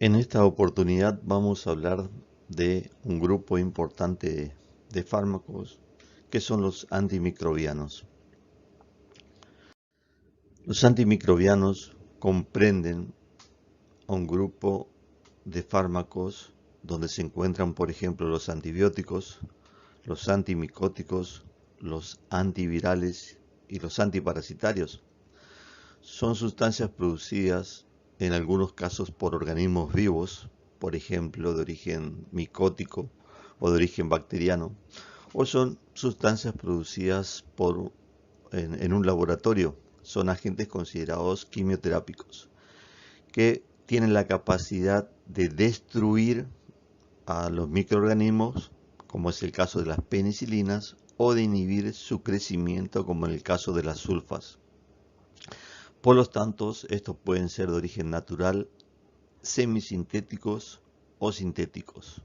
En esta oportunidad vamos a hablar de un grupo importante de fármacos que son los antimicrobianos. Los antimicrobianos comprenden a un grupo de fármacos donde se encuentran, por ejemplo, los antibióticos, los antimicóticos, los antivirales y los antiparasitarios. Son sustancias producidas en algunos casos por organismos vivos, por ejemplo, de origen micótico o de origen bacteriano, o son sustancias producidas en un laboratorio. Son agentes considerados quimioterápicos, que tienen la capacidad de destruir a los microorganismos, como es el caso de las penicilinas, o de inhibir su crecimiento, como en el caso de las sulfas. Por lo tanto, estos pueden ser de origen natural, semisintéticos o sintéticos.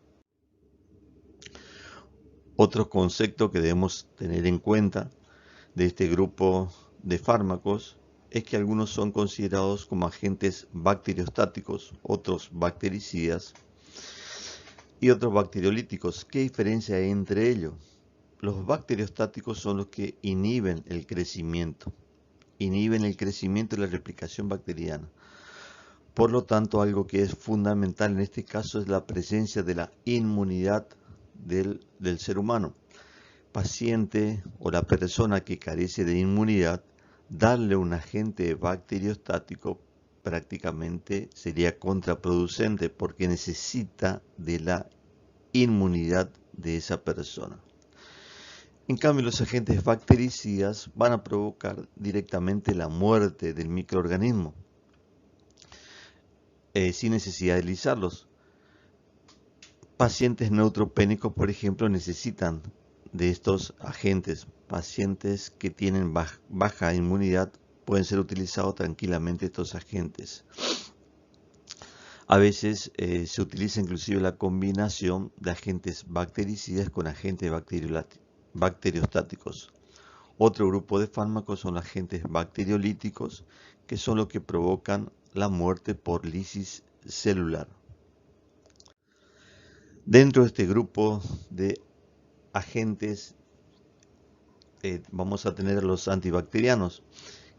Otro concepto que debemos tener en cuenta de este grupo de fármacos es que algunos son considerados como agentes bacteriostáticos, otros bactericidas y otros bacteriolíticos. ¿Qué diferencia hay entre ellos? Los bacteriostáticos son los que inhiben el crecimiento y la replicación bacteriana. Por lo tanto, algo que es fundamental en este caso es la presencia de la inmunidad del ser humano. Paciente o la persona que carece de inmunidad, darle un agente bacteriostático prácticamente sería contraproducente porque necesita de la inmunidad de esa persona. En cambio, los agentes bactericidas van a provocar directamente la muerte del microorganismo, sin necesidad de lisarlos. Pacientes neutropénicos, por ejemplo, necesitan de estos agentes. Pacientes que tienen baja inmunidad pueden ser utilizados tranquilamente estos agentes. A veces se utiliza inclusive la combinación de agentes bactericidas con agentes bacteriostáticos. Otro grupo de fármacos son los agentes bacteriolíticos, que son los que provocan la muerte por lisis celular. Dentro de este grupo de agentes vamos a tener los antibacterianos,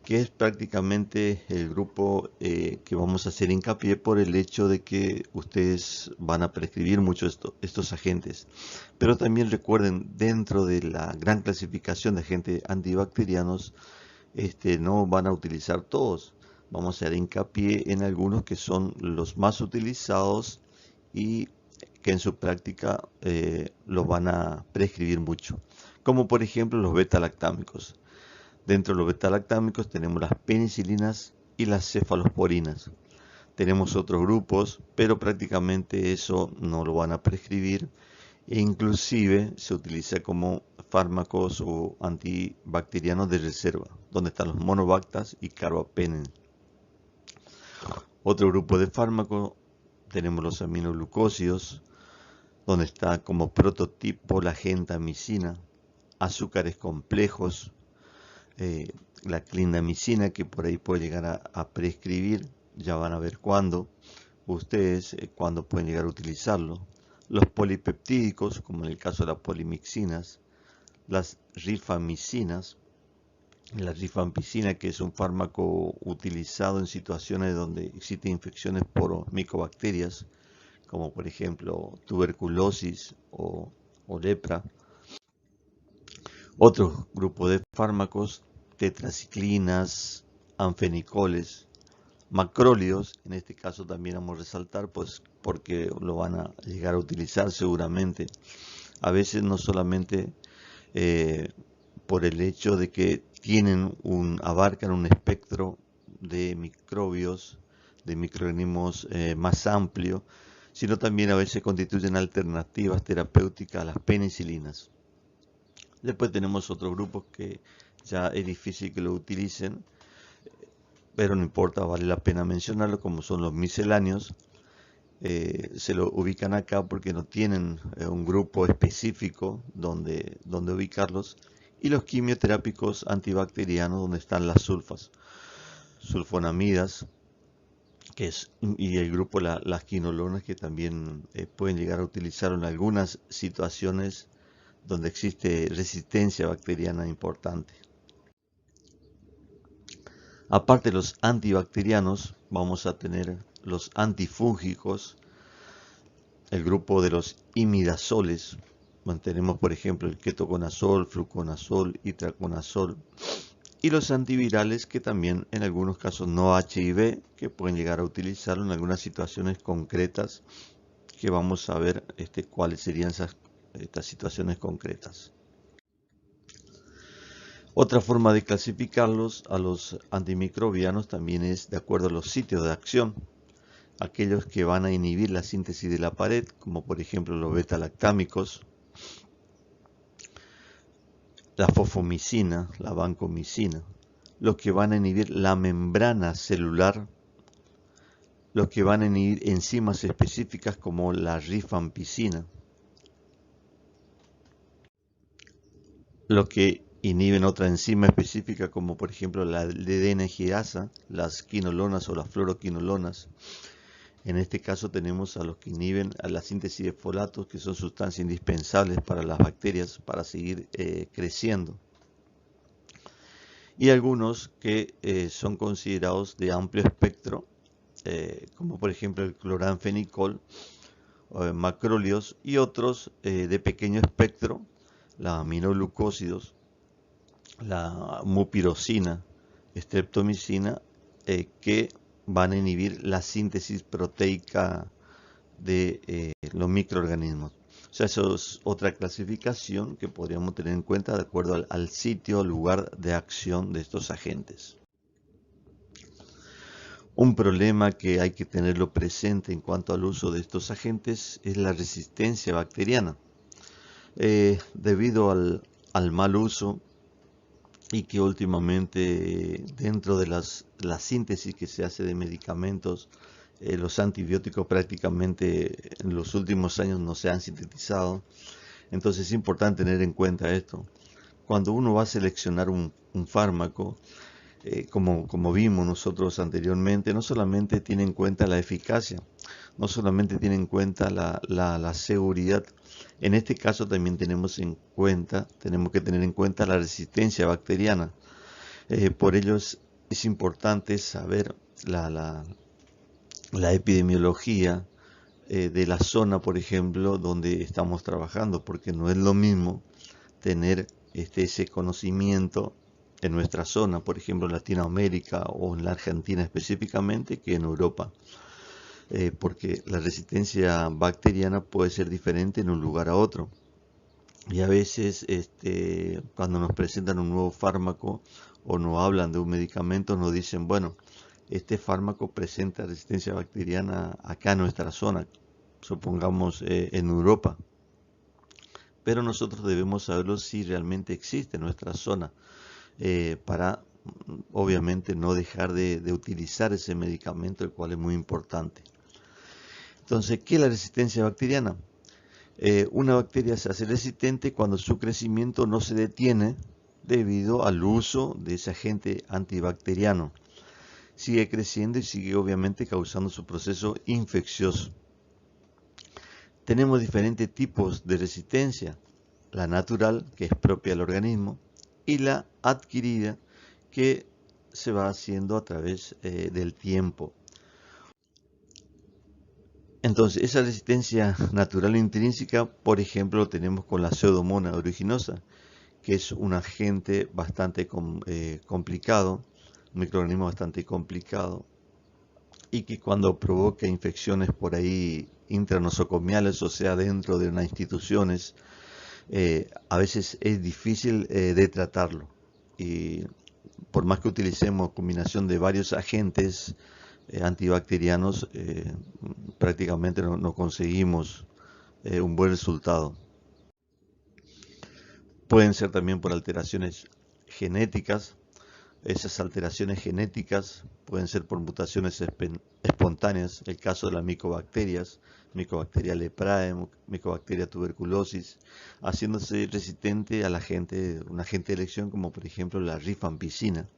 que es prácticamente el grupo que vamos a hacer hincapié por el hecho de que ustedes van a prescribir mucho estos agentes. Pero también recuerden, dentro de la gran clasificación de agentes antibacterianos, no van a utilizar todos. Vamos a hacer hincapié en algunos que son los más utilizados y que en su práctica los van a prescribir mucho, como por ejemplo los beta-lactámicos. Dentro de los beta-lactámicos tenemos las penicilinas y las cefalosporinas. Tenemos otros grupos, pero prácticamente eso no lo van a prescribir e inclusive se utiliza como fármacos o antibacterianos de reserva, donde están los monobactas y carbapenem. Otro grupo de fármacos tenemos los aminoglucósidos, donde está como prototipo la gentamicina, azúcares complejos, la clindamicina, que por ahí puede llegar a prescribir, ya van a ver cuándo, ustedes cuándo pueden llegar a utilizarlo. Los polipeptídicos, como en el caso de las polimixinas, las rifamicinas, la rifampicina, que es un fármaco utilizado en situaciones donde existen infecciones por micobacterias, como por ejemplo tuberculosis o lepra. Otro grupo de fármacos, tetraciclinas, anfenicoles, macrólidos, en este caso también vamos a resaltar, pues porque lo van a llegar a utilizar seguramente. A veces no solamente por el hecho de que abarcan un espectro de microbios, de microorganismos más amplio, sino también a veces constituyen alternativas terapéuticas a las penicilinas. Después tenemos otros grupos que ya es difícil que lo utilicen, pero no importa, vale la pena mencionarlo, como son los misceláneos. Se lo ubican acá porque no tienen un grupo específico donde ubicarlos. Y los quimioterápicos antibacterianos, donde están las sulfas, sulfonamidas, y el grupo las quinolonas, que también pueden llegar a utilizar en algunas situaciones donde existe resistencia bacteriana importante. Aparte de los antibacterianos, vamos a tener los antifúngicos, el grupo de los imidazoles. Tenemos, por ejemplo, el ketoconazol, fluconazol, itraconazol. Y los antivirales, que también en algunos casos no HIV, que pueden llegar a utilizarlo en algunas situaciones concretas, que vamos a ver cuáles serían estas situaciones concretas. Otra forma de clasificarlos a los antimicrobianos también es de acuerdo a los sitios de acción. Aquellos que van a inhibir la síntesis de la pared, como por ejemplo los beta-lactámicos, la fosfomicina, la vancomicina, los que van a inhibir la membrana celular, los que van a inhibir enzimas específicas como la rifampicina, los que inhiben otra enzima específica como por ejemplo la DNGasa, las quinolonas o las fluoroquinolonas. En este caso tenemos a los que inhiben a la síntesis de folatos, que son sustancias indispensables para las bacterias para seguir creciendo. Y algunos que son considerados de amplio espectro, como por ejemplo el cloranfenicol, macrólidos, y otros de pequeño espectro, la aminoglucósidos, la mupirocina, streptomicina, que van a inhibir la síntesis proteica de los microorganismos. O sea, eso es otra clasificación que podríamos tener en cuenta de acuerdo al sitio, lugar de acción de estos agentes. Un problema que hay que tenerlo presente en cuanto al uso de estos agentes es la resistencia bacteriana. Debido al mal uso, y que últimamente dentro de la síntesis que se hace de medicamentos, los antibióticos prácticamente en los últimos años no se han sintetizado. Entonces es importante tener en cuenta esto. Cuando uno va a seleccionar un fármaco, como vimos nosotros anteriormente, no solamente tiene en cuenta la eficacia, no solamente tiene en cuenta la seguridad. En este caso también tenemos que tener en cuenta la resistencia bacteriana. Por ello es importante saber la epidemiología de la zona, por ejemplo, donde estamos trabajando, porque no es lo mismo tener ese conocimiento en nuestra zona, por ejemplo en Latinoamérica o en la Argentina específicamente, que en Europa. Porque la resistencia bacteriana puede ser diferente en un lugar a otro. Y a veces cuando nos presentan un nuevo fármaco o nos hablan de un medicamento, nos dicen, bueno, este fármaco presenta resistencia bacteriana acá en nuestra zona, supongamos en Europa. Pero nosotros debemos saberlo si realmente existe en nuestra zona, para obviamente no dejar de utilizar ese medicamento, el cual es muy importante. Entonces, ¿qué es la resistencia bacteriana? Una bacteria se hace resistente cuando su crecimiento no se detiene debido al uso de ese agente antibacteriano. Sigue creciendo y sigue obviamente causando su proceso infeccioso. Tenemos diferentes tipos de resistencia. La natural, que es propia del organismo, y la adquirida, que se va haciendo a través del tiempo. Entonces, esa resistencia natural intrínseca, por ejemplo, lo tenemos con la Pseudomonas aeruginosa, que es un agente bastante complicado, un microorganismo bastante complicado, y que cuando provoca infecciones por ahí intranosocomiales, o sea, dentro de unas instituciones, a veces es difícil de tratarlo. Y por más que utilicemos combinación de varios agentes antibacterianos, prácticamente no conseguimos un buen resultado. Pueden ser también por alteraciones genéticas. Esas alteraciones genéticas pueden ser por mutaciones espontáneas, el caso de las micobacterias, Mycobacteria leprae, Mycobacteria tuberculosis, haciéndose resistente a un agente de elección como por ejemplo la rifampicina.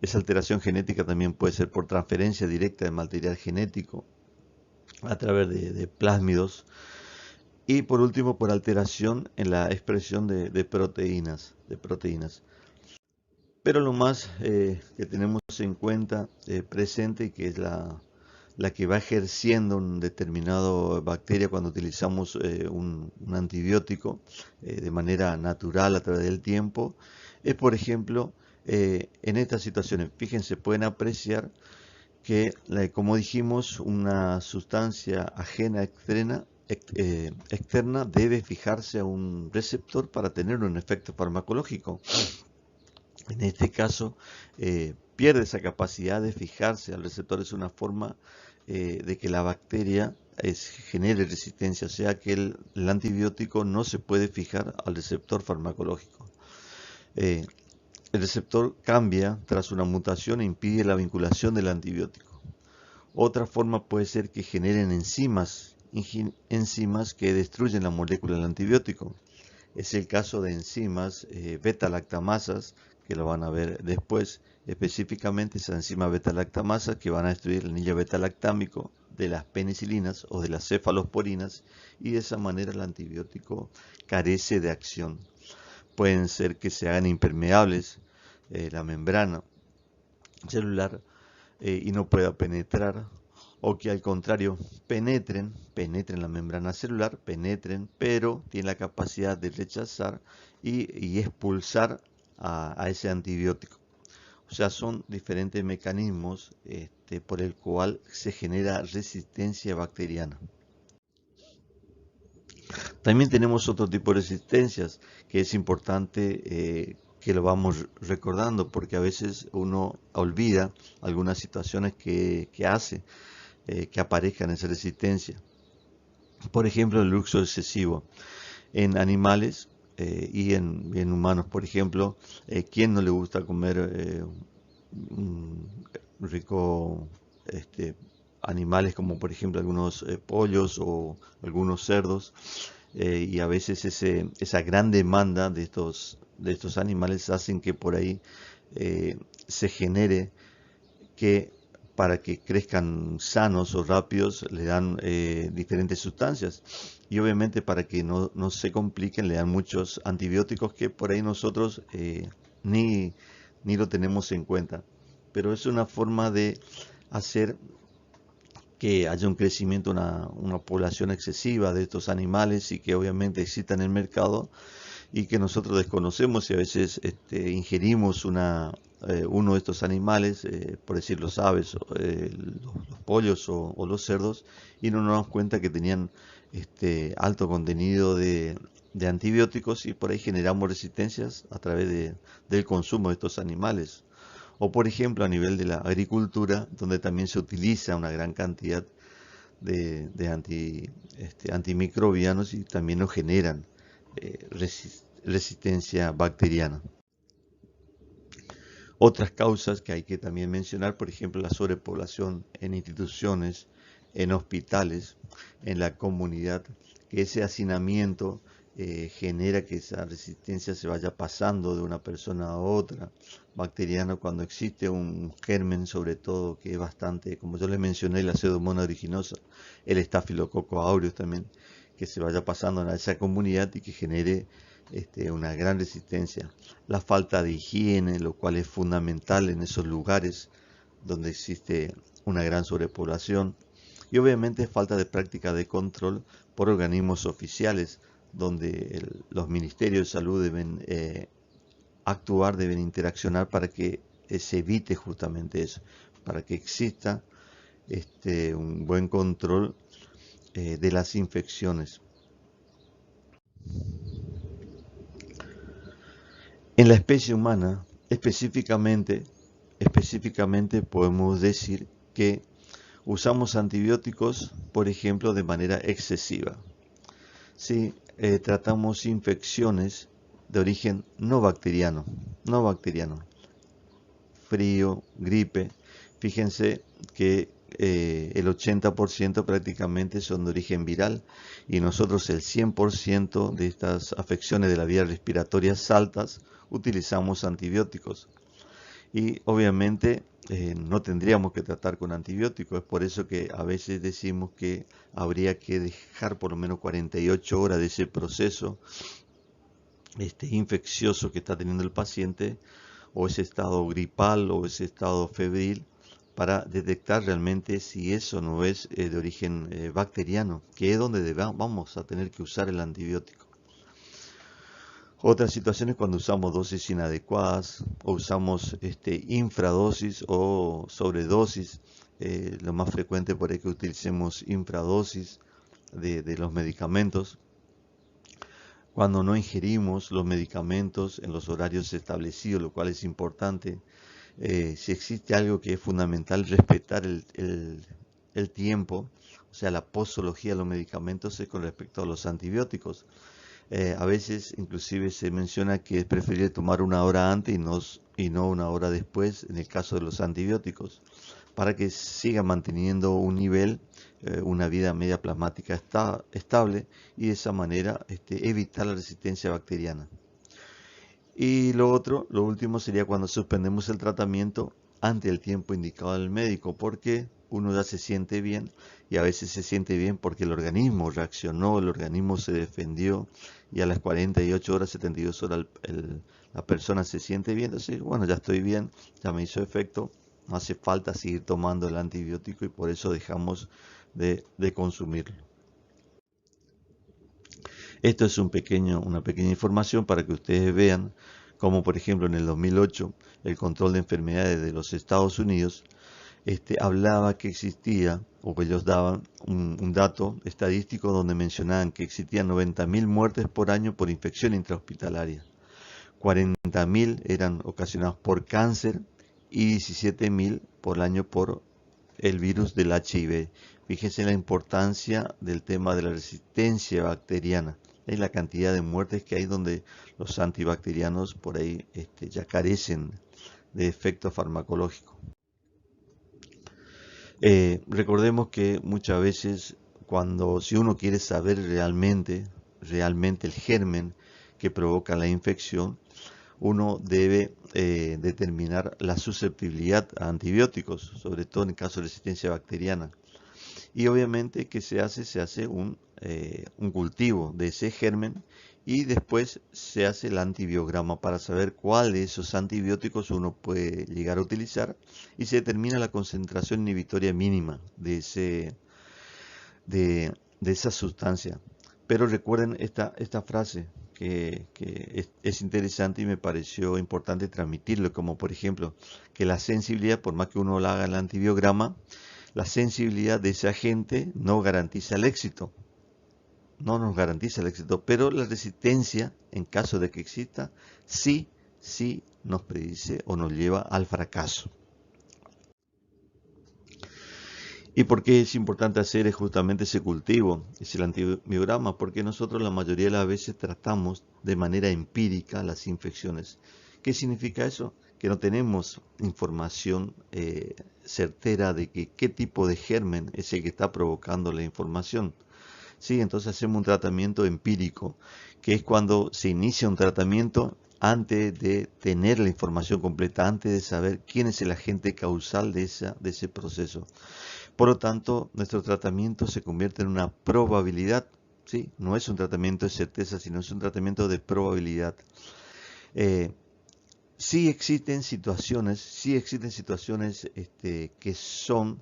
Esa alteración genética también puede ser por transferencia directa de material genético a través de plásmidos. Y por último, por alteración en la expresión de proteínas. Pero lo más que tenemos en cuenta presente y que es la que va ejerciendo un determinado bacteria cuando utilizamos un antibiótico de manera natural a través del tiempo, es por ejemplo en estas situaciones. Fíjense, pueden apreciar que, como dijimos, una sustancia ajena externa debe fijarse a un receptor para tener un efecto farmacológico. En este caso, pierde esa capacidad de fijarse al receptor. Es una forma de que la bacteria genere resistencia, o sea que el antibiótico no se puede fijar al receptor farmacológico. El receptor cambia tras una mutación e impide la vinculación del antibiótico. Otra forma puede ser que generen enzimas que destruyen la molécula del antibiótico. Es el caso de enzimas beta-lactamasas, que lo van a ver después, específicamente esa enzima beta-lactamasa que van a destruir el anillo beta-lactámico de las penicilinas o de las cefalosporinas, y de esa manera el antibiótico carece de acción. Pueden ser que se hagan impermeables la membrana celular y no pueda penetrar, o que al contrario penetren la membrana celular, pero tienen la capacidad de rechazar y expulsar a ese antibiótico. O sea, son diferentes mecanismos por el cual se genera resistencia bacteriana. También tenemos otro tipo de resistencias que es importante que lo vamos recordando, porque a veces uno olvida algunas situaciones que hace que aparezcan esa resistencia. Por ejemplo, el uso excesivo en animales y en humanos. Por ejemplo, ¿quién no le gusta comer rico animales como por ejemplo algunos pollos o algunos cerdos? Y a veces esa gran demanda de estos animales hacen que por ahí se genere que para que crezcan sanos o rápidos le dan diferentes sustancias, y obviamente para que no se compliquen le dan muchos antibióticos que por ahí nosotros ni lo tenemos en cuenta, pero es una forma de hacer que haya un crecimiento, una población excesiva de estos animales, y que obviamente exista en el mercado y que nosotros desconocemos, y a veces ingerimos uno de estos animales, por decir los aves, los pollos o los cerdos, y no nos damos cuenta que tenían alto contenido de antibióticos, y por ahí generamos resistencias a través del consumo de estos animales. O por ejemplo a nivel de la agricultura, donde también se utiliza una gran cantidad de antimicrobianos, y también nos generan resistencia bacteriana. Otras causas que hay que también mencionar, por ejemplo, la sobrepoblación en instituciones, en hospitales, en la comunidad, que ese hacinamiento genera que esa resistencia se vaya pasando de una persona a otra, bacteriana, cuando existe un germen, sobre todo, que es bastante, como yo les mencioné, la Pseudomonas aeruginosa, el Staphylococcus aureus también, que se vaya pasando a esa comunidad y que genere una gran resistencia. La falta de higiene, lo cual es fundamental en esos lugares donde existe una gran sobrepoblación, y obviamente falta de práctica de control por organismos oficiales, donde los ministerios de salud deben actuar, deben interaccionar para que se evite justamente eso, para que exista un buen control de las infecciones. En la especie humana, específicamente podemos decir que usamos antibióticos, por ejemplo, de manera excesiva. Si tratamos infecciones de origen no bacteriano, frío, gripe, fíjense que el 80% prácticamente son de origen viral, y nosotros el 100% de estas afecciones de las vías respiratorias altas utilizamos antibióticos. Y obviamente no tendríamos que tratar con antibióticos. Es por eso que a veces decimos que habría que dejar por lo menos 48 horas de ese proceso infeccioso que está teniendo el paciente, o ese estado gripal o ese estado febril, para detectar realmente si eso no es de origen bacteriano, que es donde vamos a tener que usar el antibiótico. Otras situaciones cuando usamos dosis inadecuadas o usamos infradosis o sobredosis. Lo más frecuente por ahí que utilicemos infradosis de los medicamentos. Cuando no ingerimos los medicamentos en los horarios establecidos, lo cual es importante. Si existe algo que es fundamental, respetar el tiempo, o sea, la posología de los medicamentos es con respecto a los antibióticos. A veces inclusive se menciona que es preferible tomar una hora antes y no una hora después en el caso de los antibióticos, para que siga manteniendo un nivel, una vida media plasmática estable, y de esa manera evitar la resistencia bacteriana. Y lo último sería cuando suspendemos el tratamiento ante el tiempo indicado del médico, porque uno ya se siente bien, y a veces se siente bien porque el organismo reaccionó, el organismo se defendió, y a las 48 horas, 72 horas la persona se siente bien. Entonces, bueno, ya estoy bien, ya me hizo efecto, no hace falta seguir tomando el antibiótico, y por eso dejamos de consumirlo. Esto es una pequeña información para que ustedes vean cómo, por ejemplo, en el 2008, el control de enfermedades de los Estados Unidos hablaba que existía, o que ellos daban un dato estadístico donde mencionaban que existían 90.000 muertes por año por infección intrahospitalaria. 40.000 eran ocasionados por cáncer y 17.000 por año por el virus del HIV. Fíjense en la importancia del tema de la resistencia bacteriana. Es la cantidad de muertes que hay donde los antibacterianos por ahí ya carecen de efecto farmacológico. Recordemos que muchas veces si uno quiere saber realmente el germen que provoca la infección, uno debe determinar la susceptibilidad a antibióticos, sobre todo en el caso de resistencia bacteriana. Y obviamente que se hace un cultivo de ese germen, y después se hace el antibiograma para saber cuál de esos antibióticos uno puede llegar a utilizar, y se determina la concentración inhibitoria mínima de esa sustancia. Pero recuerden esta frase que es interesante y me pareció importante transmitirlo, como por ejemplo que la sensibilidad, por más que uno la haga en el antibiograma, la sensibilidad de ese agente no garantiza el éxito, no nos garantiza el éxito, pero la resistencia, en caso de que exista, sí nos predice o nos lleva al fracaso. ¿Y por qué es importante hacer justamente ese cultivo, es el antibiograma? Porque nosotros la mayoría de las veces tratamos de manera empírica las infecciones. ¿Qué significa eso? Que no tenemos información certera de qué tipo de germen es el que está provocando la información. Sí, entonces hacemos un tratamiento empírico, que es cuando se inicia un tratamiento antes de tener la información completa, antes de saber quién es el agente causal de ese proceso. Por lo tanto, nuestro tratamiento se convierte en una probabilidad, ¿sí? No es un tratamiento de certeza, sino es un tratamiento de probabilidad. Sí existen situaciones que son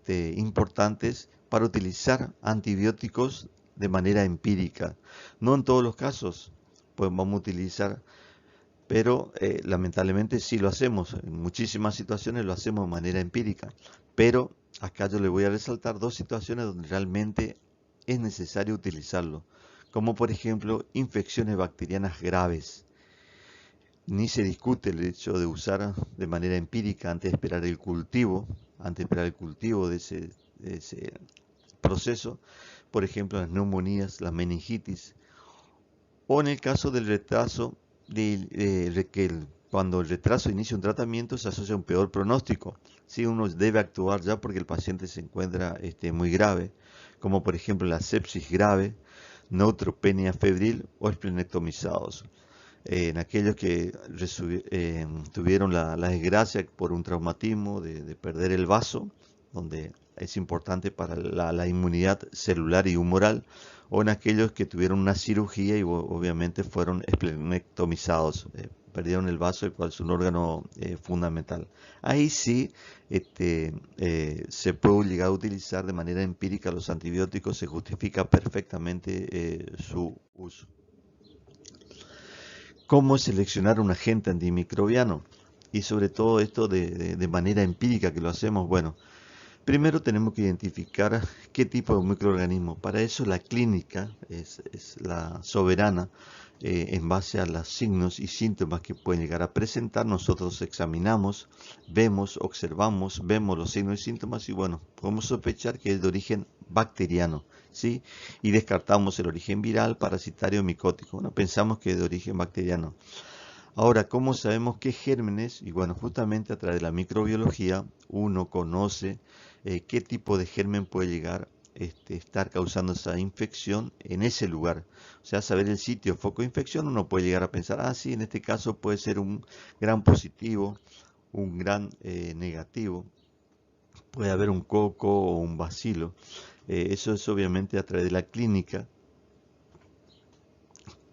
importantes para utilizar antibióticos de manera empírica. No en todos los casos pues vamos a utilizar, pero lamentablemente sí lo hacemos. En muchísimas situaciones lo hacemos de manera empírica. Pero acá yo le voy a resaltar dos situaciones donde realmente es necesario utilizarlo. Como por ejemplo infecciones bacterianas graves. Ni se discute el hecho de usar de manera empírica antes de esperar el cultivo, de ese proceso. Por ejemplo, las neumonías, las meningitis, o en el caso del retraso, cuando el retraso inicia un tratamiento se asocia a un peor pronóstico. Si uno debe actuar ya porque el paciente se encuentra muy grave, como por ejemplo la sepsis grave, neutropenia febril o esplenectomizados. en aquellos que tuvieron la desgracia por un traumatismo de perder el vaso, donde es importante para la inmunidad celular y humoral, o en aquellos que tuvieron una cirugía y obviamente fueron esplenectomizados, perdieron el vaso, el cual es un órgano fundamental. Ahí sí se puede llegar a utilizar de manera empírica los antibióticos, se justifica perfectamente su uso. ¿Cómo seleccionar un agente antimicrobiano? Y sobre todo esto de manera empírica que lo hacemos, bueno, primero tenemos que identificar qué tipo de microorganismo. Para eso la clínica es la soberana en base a los signos y síntomas que pueden llegar a presentar. Nosotros examinamos, vemos, observamos, vemos los signos y síntomas y bueno, podemos sospechar que es de origen bacteriano, ¿sí? Y descartamos el origen viral, parasitario, micótico. Bueno, pensamos que es de origen bacteriano. Ahora, ¿cómo sabemos qué gérmenes? Y bueno, justamente a través de la microbiología uno conoce qué tipo de germen puede llegar a estar causando esa infección en ese lugar. O sea, saber el sitio foco de infección, uno puede llegar a pensar, ah, sí, en este caso puede ser un gran positivo, un gran negativo, puede haber un coco o un bacilo. Eso es obviamente a través de la clínica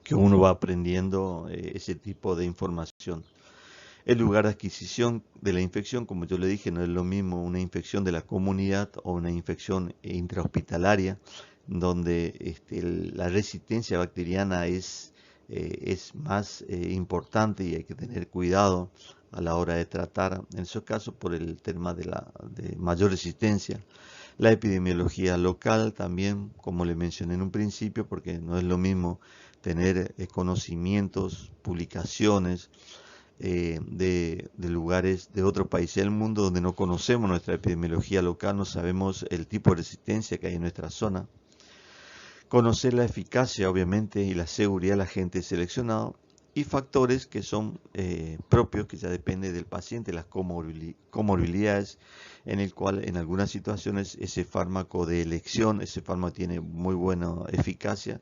que uno va aprendiendo ese tipo de información. El lugar de adquisición de la infección, como yo le dije, no es lo mismo una infección de la comunidad o una infección intrahospitalaria, donde la resistencia bacteriana es más importante y hay que tener cuidado a la hora de tratar, en esos casos por el tema de mayor resistencia. La epidemiología local también, como le mencioné en un principio, porque no es lo mismo tener conocimientos, publicaciones, de lugares de otros países del mundo donde no conocemos nuestra epidemiología local, no sabemos el tipo de resistencia que hay en nuestra zona. Conocer la eficacia, obviamente, y la seguridad del agente seleccionado y factores que son propios, que ya depende del paciente, las comorbilidades, en el cual en algunas situaciones ese fármaco de elección, ese fármaco tiene muy buena eficacia,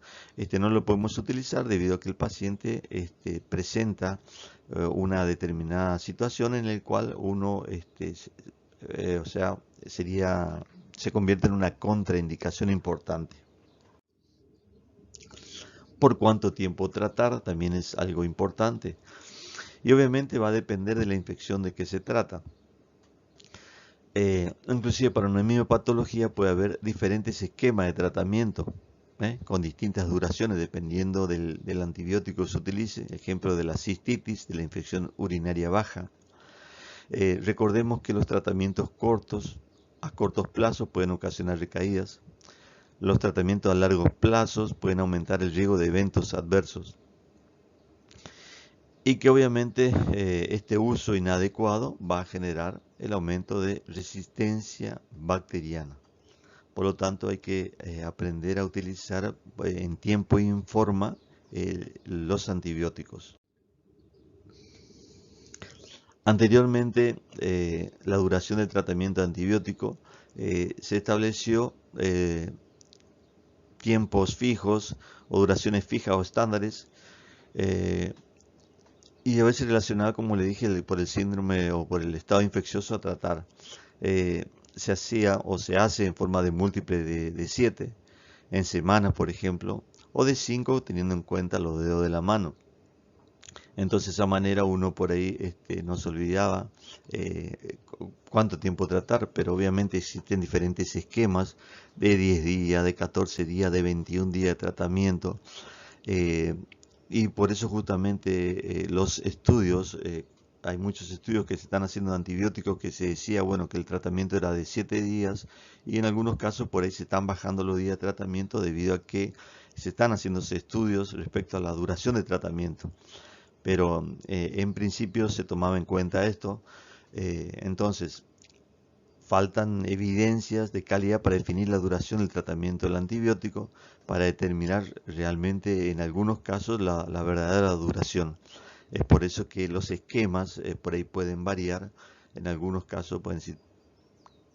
no lo podemos utilizar debido a que el paciente presenta una determinada situación en la cual uno, o sea, se convierte en una contraindicación importante. Por cuánto tiempo tratar también es algo importante. Y obviamente va a depender de la infección de que se trata. Inclusive para una misma patología puede haber diferentes esquemas de tratamiento, con distintas duraciones dependiendo del antibiótico que se utilice. Ejemplo de la cistitis, de la infección urinaria baja. Recordemos que los tratamientos cortos, a cortos plazos, pueden ocasionar recaídas. Los tratamientos a largos plazos pueden aumentar el riesgo de eventos adversos. Y que obviamente este uso inadecuado va a generar el aumento de resistencia bacteriana. Por lo tanto, hay que aprender a utilizar en tiempo y en forma los antibióticos. Anteriormente, la duración del tratamiento antibiótico se estableció tiempos fijos o duraciones fijas o estándares. Y a veces relacionada, como le dije, por el síndrome o por el estado infeccioso a tratar. Se hacía o se hace en forma de múltiple de 7 en semanas, por ejemplo, o de 5 teniendo en cuenta los dedos de la mano. Entonces, de esa manera uno por ahí no se olvidaba cuánto tiempo tratar, pero obviamente existen diferentes esquemas de 10 días, de 14 días, de 21 días de tratamiento. Y por eso justamente los estudios, hay muchos estudios que se están haciendo de antibióticos que se decía, bueno, que el tratamiento era de 7 días y en algunos casos por ahí se están bajando los días de tratamiento debido a que se están haciéndose estudios respecto a la duración de tratamiento. Pero en principio se tomaba en cuenta esto. Entonces, faltan evidencias de calidad para definir la duración del tratamiento del antibiótico, para determinar realmente en algunos casos la verdadera duración. Es por eso que los esquemas por ahí pueden variar. En algunos casos pueden decir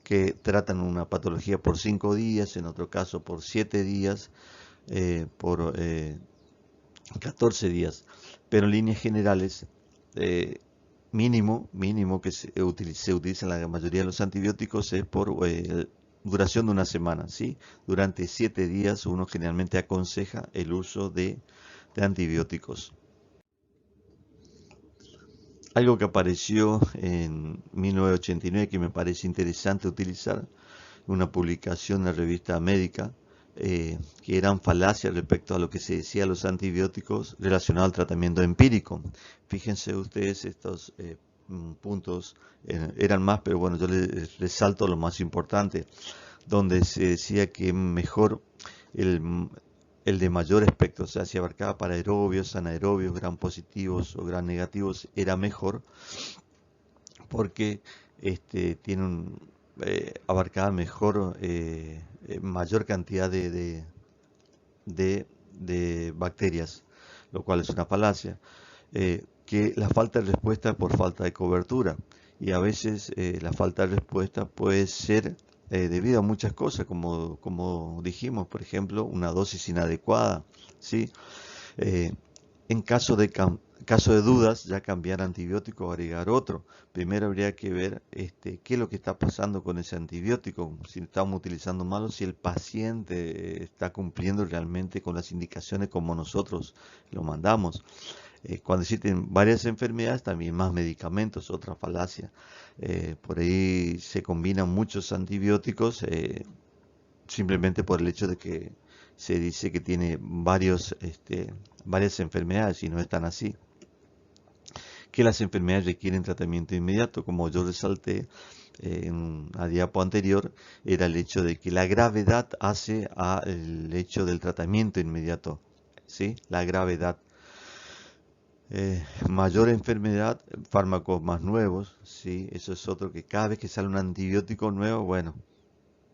que tratan una patología por 5 días, en otro caso por 7 días, por 14 días. pero en líneas generales, mínimo que se utiliza en la mayoría de los antibióticos es por duración de una semana, ¿sí? Durante 7 días uno generalmente aconseja el uso de antibióticos. Algo que apareció en 1989 que me parece interesante utilizar, una publicación en la revista médica, que eran falacias respecto a lo que se decía de los antibióticos relacionado al tratamiento empírico. Fíjense ustedes, estos puntos eran más, pero bueno, yo les resalto lo más importante, donde se decía que mejor el de mayor espectro, o sea, si abarcaba para aerobios, anaerobios, gram positivos o gram negativos, era mejor porque tiene abarcaba mejor, mayor cantidad de bacterias, lo cual es una falacia. Que la falta de respuesta por falta de cobertura, y a veces la falta de respuesta puede ser debido a muchas cosas, como dijimos, por ejemplo, una dosis inadecuada, ¿sí? Eh, en caso de dudas, ya cambiar antibiótico o agregar otro. Primero habría que ver qué es lo que está pasando con ese antibiótico, si estamos utilizando malo, si el paciente está cumpliendo realmente con las indicaciones como nosotros lo mandamos. Cuando existen varias enfermedades, también más medicamentos, otra falacia. Por ahí se combinan muchos antibióticos simplemente por el hecho de que se dice que tiene varias enfermedades y no es tan así. Que las enfermedades requieren tratamiento inmediato, como yo resalté en la diapo anterior, era el hecho de que la gravedad hace al hecho del tratamiento inmediato, ¿sí? La gravedad. Mayor enfermedad, fármacos más nuevos, ¿sí? Eso es otro, que cada vez que sale un antibiótico nuevo, bueno,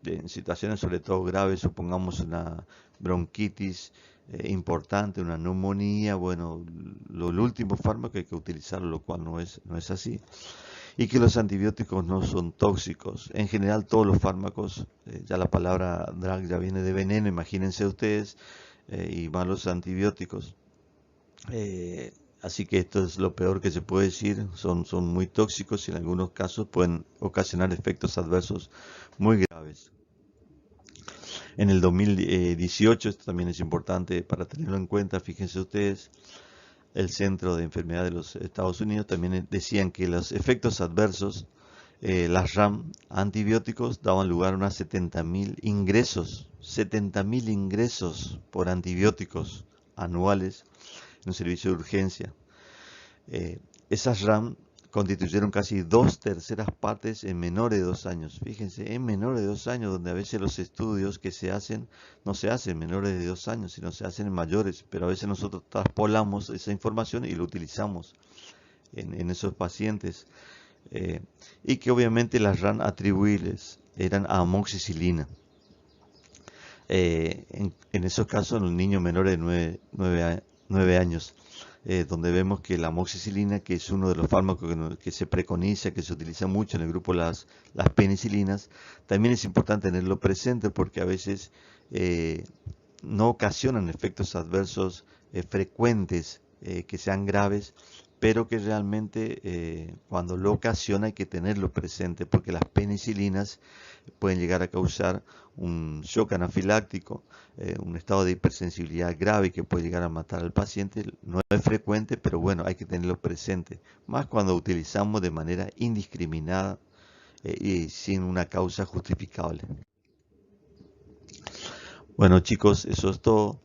en situaciones sobre todo graves, supongamos una bronquitis importante, una neumonía, bueno, el último fármaco hay que utilizarlo, lo cual no es así. Y que los antibióticos no son tóxicos. En general todos los fármacos, ya la palabra drug ya viene de veneno, imagínense ustedes, y más los antibióticos. Así que esto es lo peor que se puede decir, son muy tóxicos y en algunos casos pueden ocasionar efectos adversos muy graves. En el 2018, esto también es importante para tenerlo en cuenta, fíjense ustedes, el Centro de Enfermedades de los Estados Unidos también decían que los efectos adversos, las RAM antibióticos, daban lugar a unas 70.000 ingresos, 70.000 ingresos por antibióticos anuales en un servicio de urgencia. Esas RAM constituyeron casi 2/3 partes en menores de 2 años. Fíjense, en menores de 2 años, donde a veces los estudios que se hacen no se hacen en menores de 2 años, sino se hacen en mayores, pero a veces nosotros traspolamos esa información y lo utilizamos en esos pacientes. Y que obviamente las RAM atribuibles eran a amoxicilina. En esos casos, en los niños menores de 9 años, donde vemos que la amoxicilina, que es uno de los fármacos que se preconiza, que se utiliza mucho en el grupo las penicilinas, también es importante tenerlo presente porque a veces no ocasionan efectos adversos frecuentes que sean graves, pero que realmente cuando lo ocasiona hay que tenerlo presente porque las penicilinas pueden llegar a causar un shock anafiláctico, un estado de hipersensibilidad grave que puede llegar a matar al paciente. No es frecuente, pero bueno, hay que tenerlo presente, más cuando utilizamos de manera indiscriminada y sin una causa justificable. Bueno chicos, eso es todo.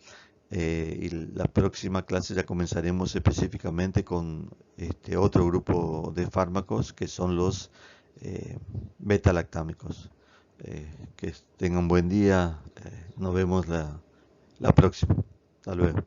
Y la próxima clase ya comenzaremos específicamente con otro grupo de fármacos que son los beta-lactámicos. Que tengan un buen día. Nos vemos la próxima. Hasta luego.